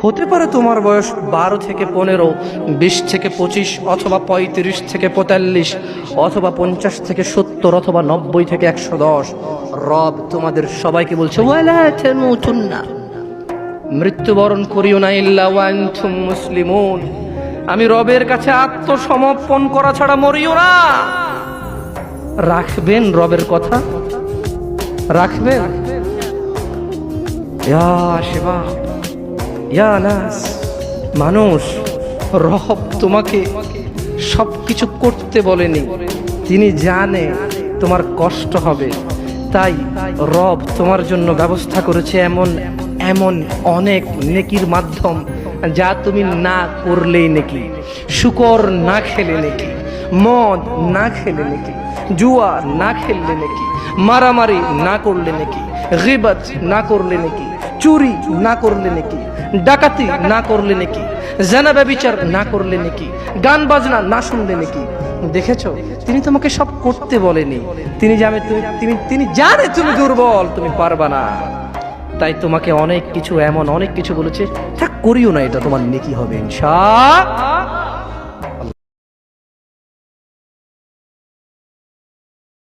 হতে পারে তোমার বয়স 12 থেকে 15, 20 থেকে 25, অথবা 35 থেকে 45, অথবা 50 থেকে 70, অথবা 90 থেকে 110। রব তোমাদের সবাইকে বলছে ওয়ালা তামুতুন্না, মৃত্যুবরণ করিও না ইল্লা ওয়া আনতুম মুসলিমুন। আমি রবের কাছে আত্মসমর্পণ করা ছাড়া মরিও না। রাখবেন রবের কথা? রাখবেন? ইয়া শিবাব, ইয়া নাস, মানুষ, রব তোমাকে সবকিছু করতে বলেনি। তিনি জানে তোমার কষ্ট হবে, তাই রব তোমার জন্য ব্যবস্থা করেছে এমন এমন অনেক নেকির মাধ্যম, যা তুমি না করলেই নেকি। শুকর না খেলে নেকি, মদ না খেলে নেকি, জুয়া না খেললে নেকি, মারামারি না করলে নেকি, গীবত না করলে নেকি, চুরি না করলে নাকি, ডাকাতি না করলে নাকি, জানা ব্যভিচার না করলে নাকি, গান বাজনা না শুনলে নাকি। দেখেছো, তিনি তোমাকে সব করতে বলেনি। তিনি জানে তিনি জানে তুমি দুর্বল, তুমি পারবা না, তাই তোমাকে অনেক কিছু, এমন অনেক কিছু বলেছে, তা করিও না, এটা তোমার নেকি হবে ইনশাআল্লাহ।